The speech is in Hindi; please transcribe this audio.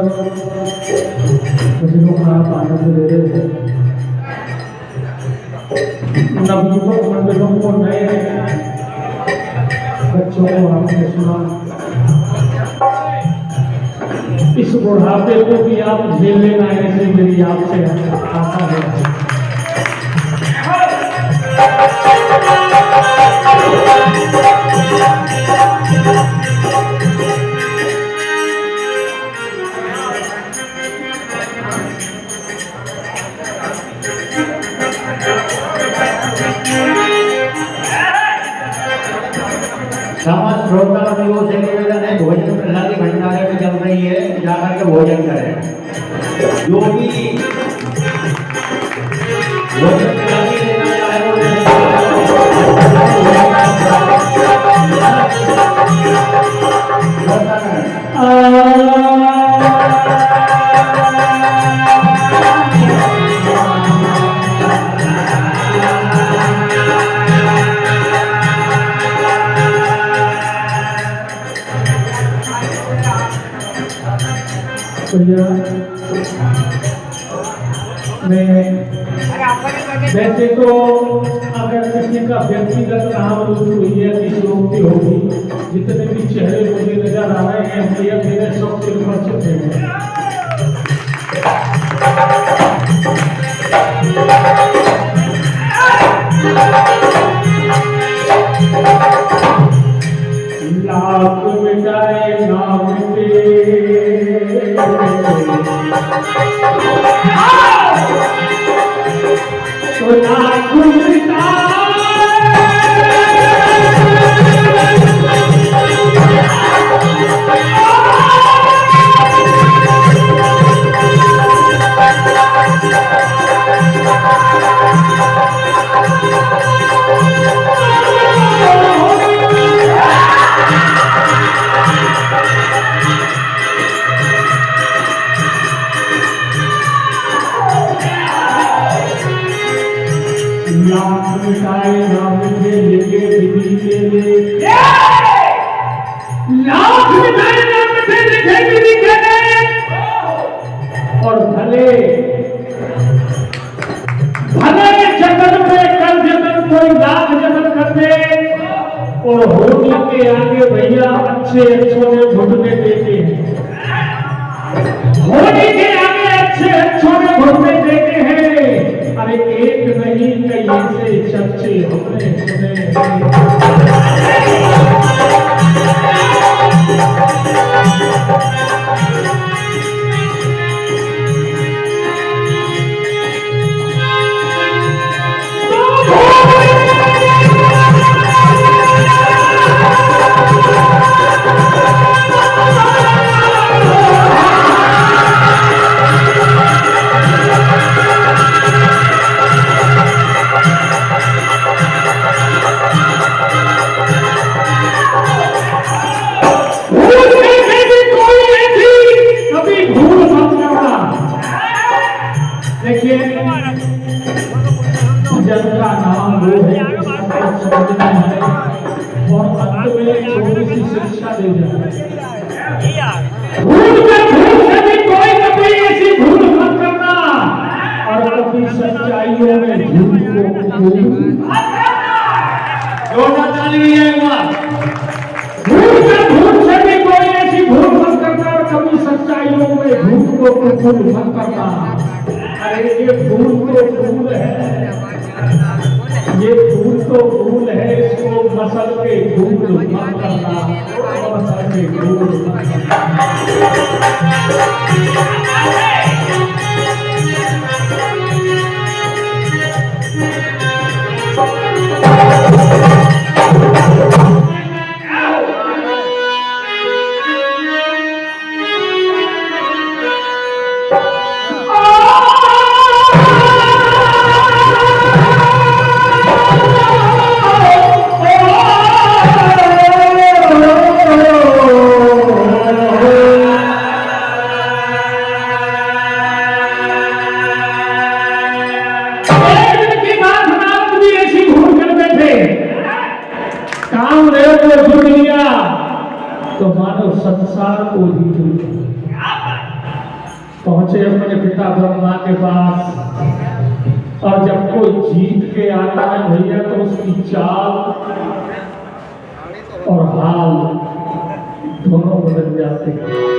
सब खुशियों का आप आनंद ले रहे थे। नवयुवक मंडलों को नए बच्चों को आपने सुना, इस बुढ़ापे को भी आप झेल लेना, ऐसे मेरी आपसे आशा है। समस्त श्रोताओं से निवेदन है, भोजन प्रसादी भंडारे में चल रही है, जाकर के भोजन करें। जो भी भोजन प्रसादी लेना चाहे वो ले भैया मैं वैसे तो अगर किसी का व्यक्तिगत नाम हुई है, किसी होगी, जितने भी चेहरे मुझे नजर आ रहे हैं भैया मेरे सबसे परिचित हैं। लाख मिटाए नाम तो लाख मिटाए नाम के लेके विधि के लिए लाख मिटाए नाम से लिखे विधि के लिए, और भले भले जगत में कल जगत कोई लाख जगत कर दे, और होने के आगे भैया अच्छे अच्छों ने घुटने देते हैं, होने के आगे अच्छे अच्छों ने घुटने देते हैं। अरे एक नहीं कई ऐसे चर्चे हमने सुने। देखिए भजन का नाम वो है समझना है, और अंत में छोटी सी शिक्षा दे जाए। भूल से भी कोई कभी ऐसी भूल मत करना, और कभी सच्चाइयों में झूठ को जोड़ना चाहिए। भूल से भी कोई ऐसी भूल मत करना, और कभी सच्चाइयों में झूठ को कबूल मत करना। अरे ये फूल तो फूल है, ये फूल तो फूल है, इसको मसल के फूल मत करना, मसल के फूल मत तो मानो संसार को जीत लिया। पहुंचे अपने पिता ब्रह्मा के पास। और जब कोई जीत के आता है भैया तो उसकी चाल और हाल दोनों बदल जाते हैं।